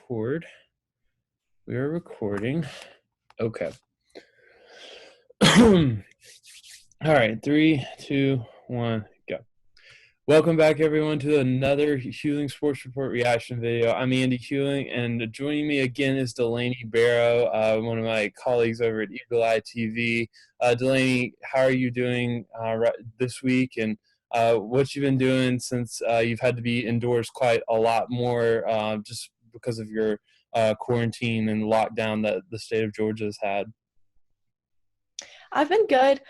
record. We are recording. Okay. All right, 3, 2, 1, go. Welcome back, everyone, to another Hewling Sports Report reaction video. I'm Andy Hewling, and joining me again is Delaney Baro, one of my colleagues over at Eagle Eye TV. Delaney, how are you doing this week, and what you've been doing since you've had to be indoors quite a lot more just because of your quarantine and lockdown that the state of Georgia has had? I've been good.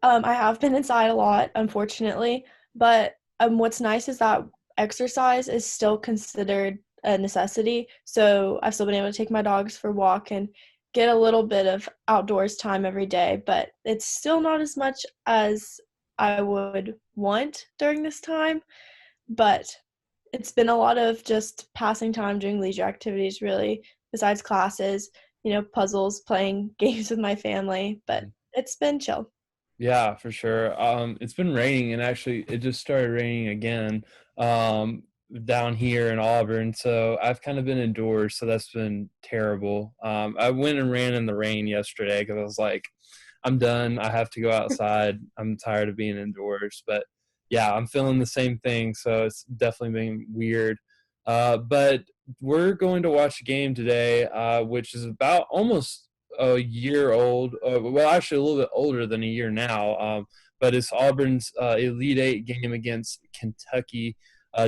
I have been inside a lot, unfortunately, but what's nice is that exercise is still considered a necessity. So I've still been able to take my dogs for a walk and get a little bit of outdoors time every day, but it's still not as much as I would want during this time. But it's been a lot of just passing time doing leisure activities, really, besides classes, puzzles, playing games with my family, but it's been chill. Yeah, for sure. It's been raining, and actually, it just started raining again down here in Auburn. So I've kind of been indoors, so that's been terrible. I went and ran in the rain yesterday because I was like, I'm done. I have to go outside. I'm tired of being indoors. But yeah, I'm feeling the same thing. So it's definitely been weird. But we're going to watch a game today, which is about almost a year old. Well, actually, a little bit older than a year now. But it's Auburn's Elite Eight game against Kentucky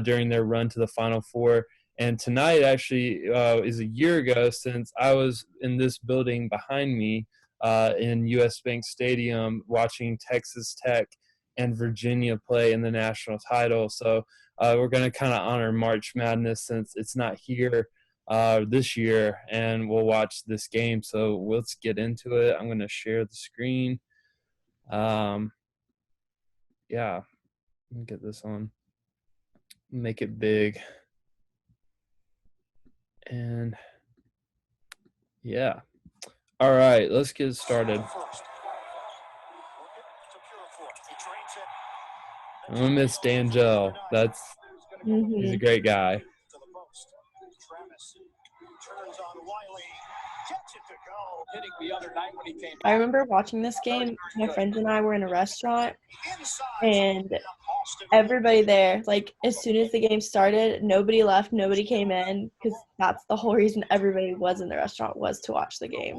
during their run to the Final Four. And tonight actually is a year ago since I was in this building behind me in U.S. Bank Stadium watching Texas Tech and Virginia play in the national title. So we're going to kind of honor March Madness since it's not here this year, and we'll watch this game. So let's get into it. I'm going to share the screen. Yeah, let me get this on. Make it big. And yeah. All right, let's get started. I'm going to miss D'Angelo. He's a great guy. I remember watching this game. My friends and I were in a restaurant, and everybody there, like, as soon as the game started, nobody left, nobody came in, because that's the whole reason everybody was in the restaurant, was to watch the game.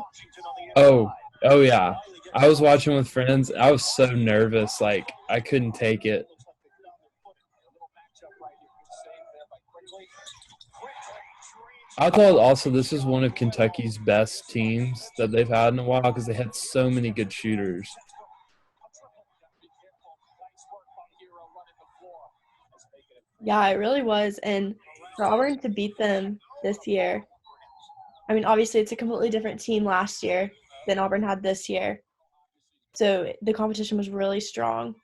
Oh yeah. I was watching with friends. I was so nervous. Like, I couldn't take it. I thought also this is one of Kentucky's best teams that they've had in a while because they had so many good shooters. Yeah, it really was. And for Auburn to beat them this year, I mean, obviously it's a completely different team last year than Auburn had this year. So the competition was really strong.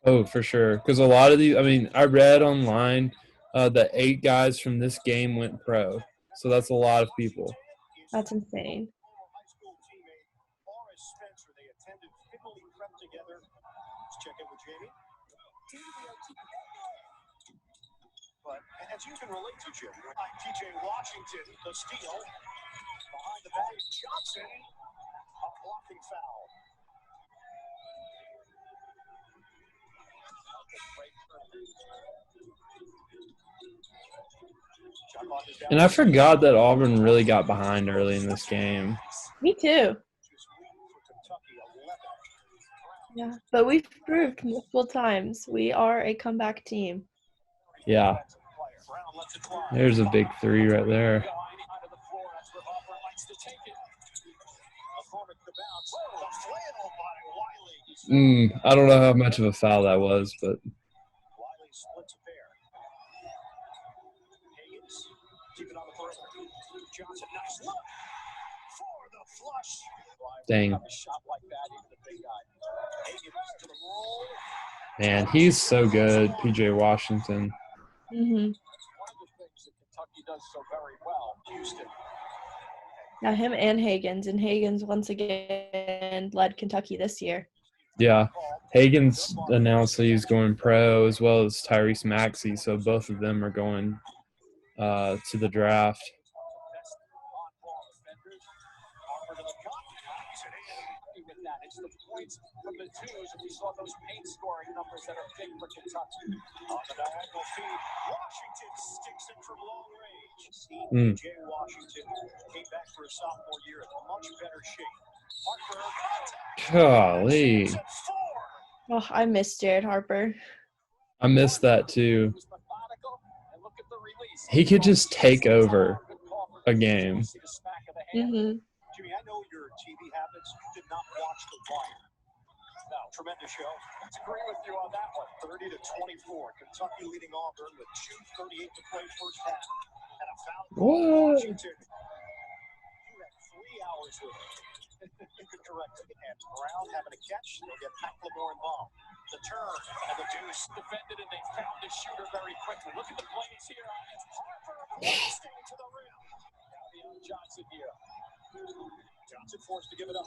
Oh, for sure. Because a lot of these, I mean, I read online that 8 guys from this game went pro. So that's a lot of people. That's insane. But as you can relate to, Jim, P.J. Washington, the steal. Behind the back, Johnson, a blocking foul. And I forgot that Auburn really got behind early in this game. Me too. Yeah, but we've proved multiple times we are a comeback team. Yeah. There's a big 3 right there. I don't know how much of a foul that was, but dang. Man, he's so good, P.J. Washington. Yeah, him and Hagens once again led Kentucky this year. Yeah, Hagens announced that he's going pro, as well as Tyrese Maxey, so both of them are going to the draft. and twos, and we saw those paint scoring numbers that are big for Kentucky. On the diagonal feed, Washington sticks it from long range. Jay Washington came back for his sophomore year in much better shape. Golly. Oh, I miss Jared Harper. I missed that too. He could just take over a game. Mm-hmm. Jimmy, I know your TV habits. You did not watch The Wire. No, tremendous show. Let's agree with you on that one. 30-24. Kentucky leading Auburn with 2:38 to play first half. And a foul call. Washington. You had 3 hours with it. You could correct it. And Brown having a catch. They'll get McLemore involved. The turn and the deuce defended, and they found the shooter very quickly. Look at the plays here. Harper blasting to the rim. Now Johnson here. Johnson forced to give it up.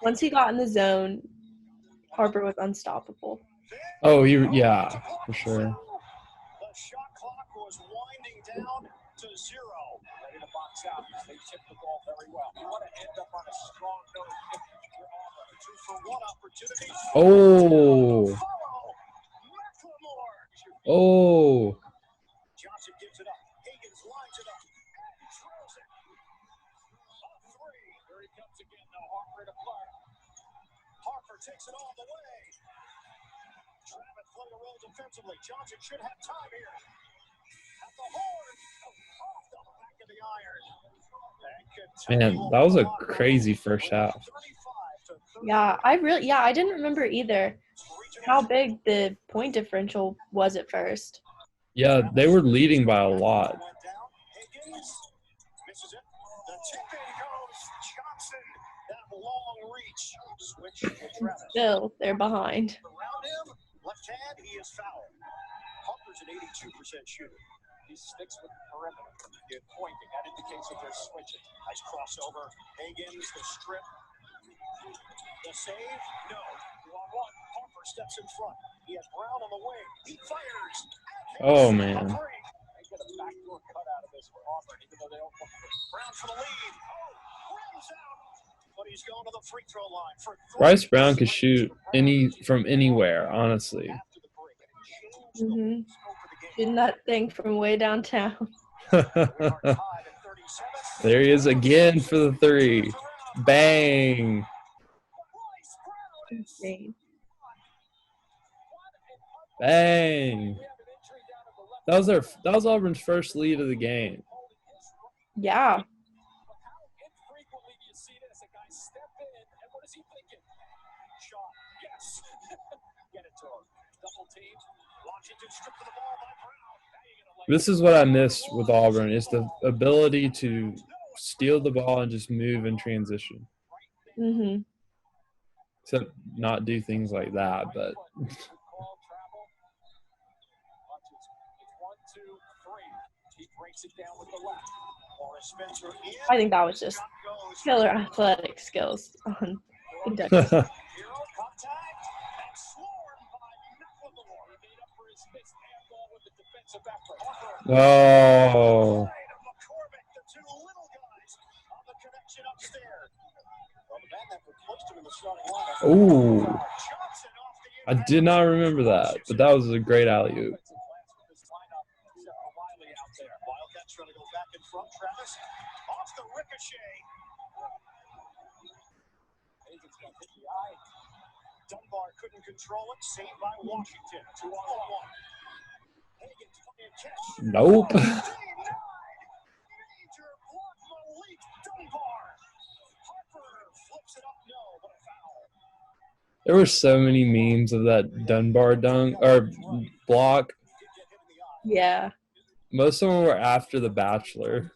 Once he got in the zone, Harper was unstoppable. Oh, yeah, for sure. The shot clock was winding down to 0. Ready to box out. They tipped the ball very well. You want to end up on a strong note. Two for one opportunity. Oh. Oh. Johnson gives it up. Higgins lines it up. And throws it. A three. Here he comes again. Now Harper to Clark. Harper takes it all the way. Travis playing a role defensively. Johnson should have time here. At the horn. Off the back of the iron. Man, that was a crazy first half. Yeah, I didn't remember either how big the point differential was at first. Yeah, they were leading by a lot. Still, they're behind. Left hand, he is fouled. Harper's an 82% shooter. He sticks with the perimeter. You're pointing. That indicates that they're switching. Nice crossover. Higgins, the strip. The save? No. 1-1. Harper steps in front. He has Brown on the wing. He fires. Oh, man. They get a backdoor cut out of this for Auburn, even though they don't look for it. Brown for the lead. Oh, rims out. But he's going to the free throw line for Bryce Brown could shoot from anywhere, honestly. Mm-hmm. Shooting that thing from way downtown. There he is again for the three. Bang. Insane. Bang. That was Auburn's first lead of the game. Yeah. This is what I miss with Auburn, is the ability to steal the ball and just move in transition. Mm-hmm. Except not do things like that, but I think that was just killer athletic skills on Kentucky. Oh. Ooh. I did not remember that, but that was a great alley-oop. Dunbar couldn't control it. Saved by Washington. 2-on-1. Nope. There were so many memes of that Dunbar dunk or block. Yeah. Most of them were after The Bachelor.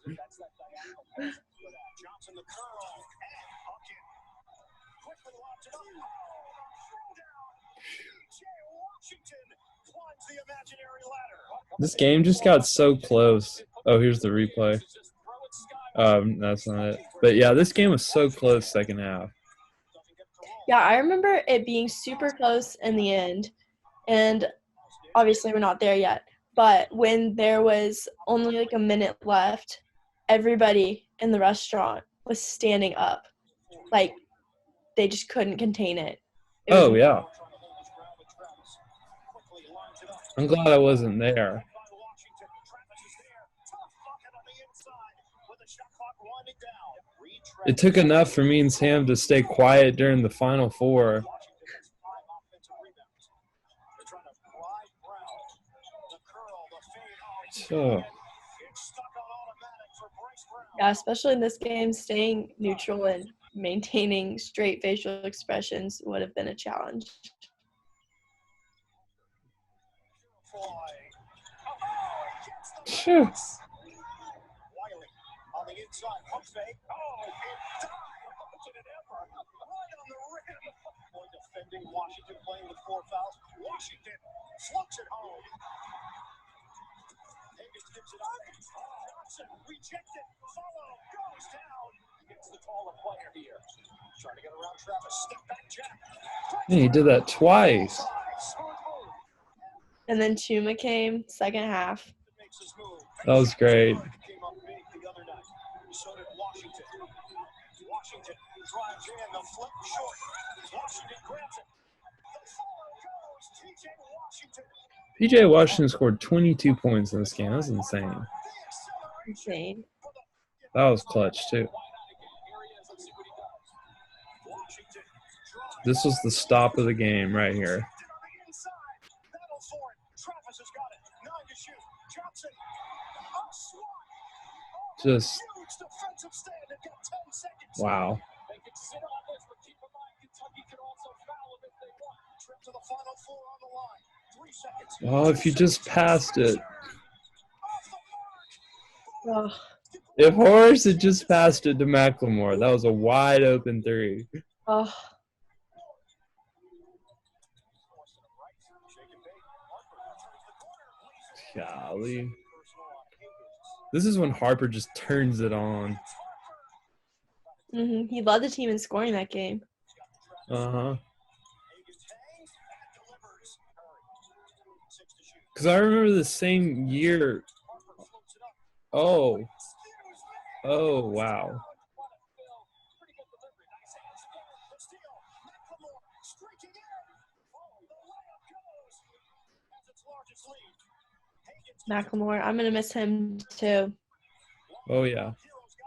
This game just got so close. Oh, here's the replay. That's not it. But yeah, this game was so close second half. Yeah, I remember it being super close in the end. And obviously we're not there yet. But when there was only like a minute left, everybody in the restaurant was standing up. Like, they just couldn't contain it. It was Oh, yeah. I'm glad I wasn't there. It took enough for me and Sam to stay quiet during the Final Four. So, Yeah, especially in this game, staying neutral and maintaining straight facial expressions would have been a challenge. phew. Wiley on the inside, pump fake. Oh, it dived. Did it ever? Right on the rim. Boy, defending Washington playing with 4 fouls. Washington floats it home. Higgins gives it up. Johnson rejected. Follow goes down. Gets the taller player here. Trying to get around Travis. Step back, Jack. Man, he did that twice. And then Chuma came second half. That was great. Came up big the other night. So did Washington. Washington drives in the flip short. Washington grabs it. The follow goes. TJ Washington. PJ Washington scored 22 points in this game. That was insane. Insane. That was clutch, too. This was the stop of the game right here. Just, wow. Oh, if you just passed it. Oh, If Horace had just passed it to McLemore, that was a wide open three. oh. Golly. This is when Harper just turns it on. He led the team in scoring that game. Uh-huh. Because I remember the same year. Oh. Oh, wow. McLemore, I'm going to miss him too. Oh, yeah.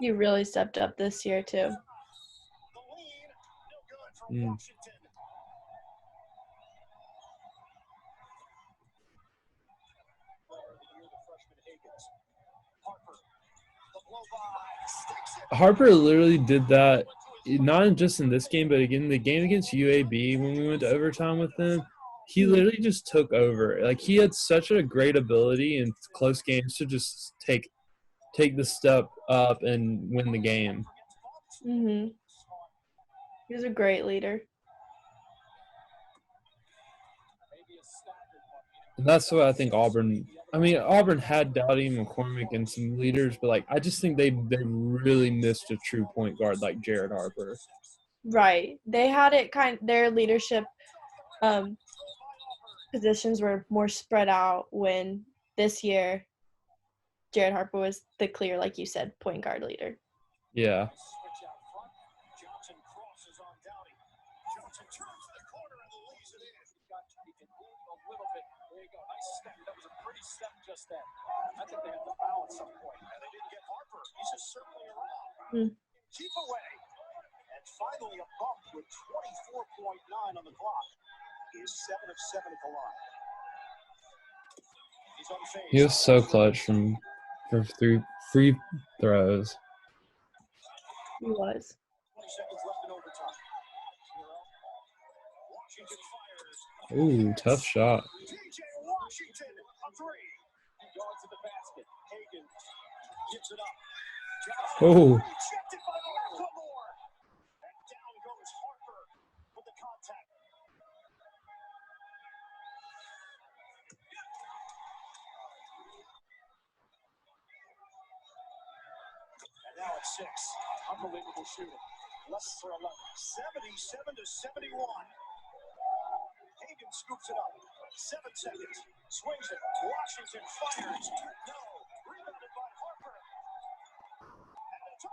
He really stepped up this year too. Mm. Harper literally did that, not just in this game, but again, the game against UAB when we went to overtime with them. He literally just took over. Like, he had such a great ability in close games to just take the step up and win the game. He was a great leader. And that's what I think Auburn – I mean, Auburn had Dowdy, McCormick, and some leaders, but, like, I just think they really missed a true point guard like Jared Harper. Right. They had it their leadership positions were more spread out when this year Jared Harper was the clear, like you said, point guard leader. Yeah. Johnson crosses on Dowdy. Johnson turns the corner and lays it in. He can move a little bit. There you go. Nice step. That was a pretty step just then. I think they have to foul at some point. And they didn't get Harper. He's just circling around. Keep away. And finally a bump with 24.9 on the clock. He is 7 of 7 at the line. He's unfazed. He was so clutch for free throws. He was. 20 seconds left in overtime. Washington fires. Ooh, tough shot. TJ Washington, a three. He yards at the basket. Hagan gives it up. Oh. Rejected by McLemore. And down goes Harper with the contact. And now it's 6. Unbelievable shooting. Less for 11. 77 to 71. Hagan scoops it up. 7 seconds. Swings it. Washington fires. No. Rebounded by Harper.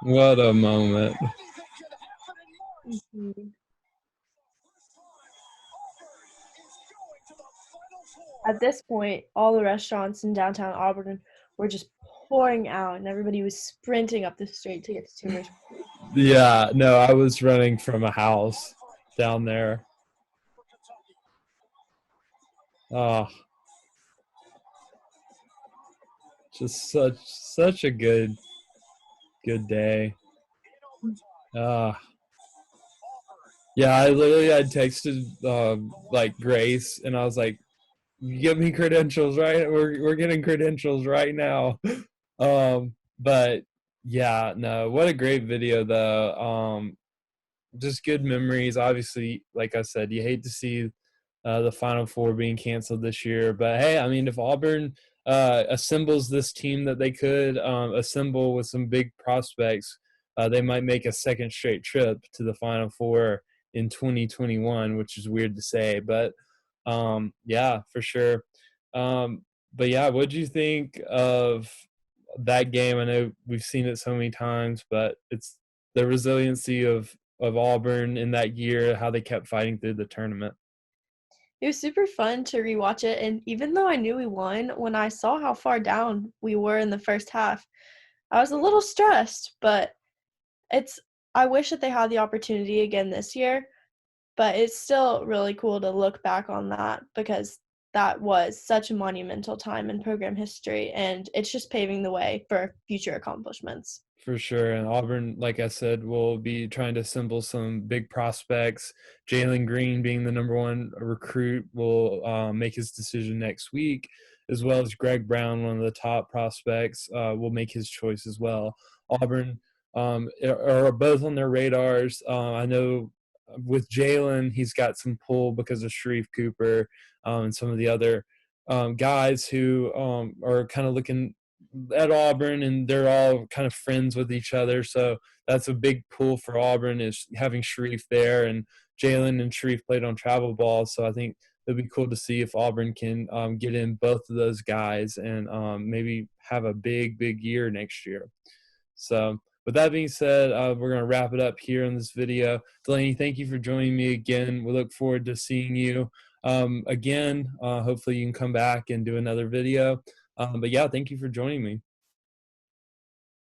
What a moment. Anything can happen in March. At this point, all the restaurants in downtown Auburn were just pouring out, and everybody was sprinting up the street to get to Tumors. Yeah, no, I was running from a house down there. Oh, just such a good day. Yeah, I literally had texted like Grace, and I was like, "Give me credentials, right? We're getting credentials right now." But yeah, no, what a great video though. Just good memories. Obviously, like I said, you hate to see the Final Four being canceled this year. But hey, I mean, if Auburn assembles this team that they could assemble with some big prospects, they might make a second straight trip to the Final Four in 2021, which is weird to say. But yeah, for sure. But yeah, what do you think of that game? I know we've seen it so many times, but it's the resiliency of Auburn in that year, how they kept fighting through the tournament. It was super fun to rewatch it, and even though I knew we won, when I saw how far down we were in the first half, I was a little stressed, but I wish that they had the opportunity again this year, but it's still really cool to look back on that because that was such a monumental time in program history, and it's just paving the way for future accomplishments. For sure. And Auburn, like I said, will be trying to assemble some big prospects. Jalen Green, being the number one recruit, will make his decision next week, as well as Greg Brown, one of the top prospects, will make his choice as well. Auburn are both on their radars. I know with Jalen, he's got some pull because of Sharif Cooper and some of the other guys who are kind of looking at Auburn, and they're all kind of friends with each other. So that's a big pull for Auburn, is having Sharif there, and Jalen and Sharif played on travel ball. So I think it'd be cool to see if Auburn can get in both of those guys and maybe have a big year next year. So with that being said, we're going to wrap it up here in this video. Delaney, thank you for joining me again. We look forward to seeing you again. Hopefully you can come back and do another video. But yeah, thank you for joining me.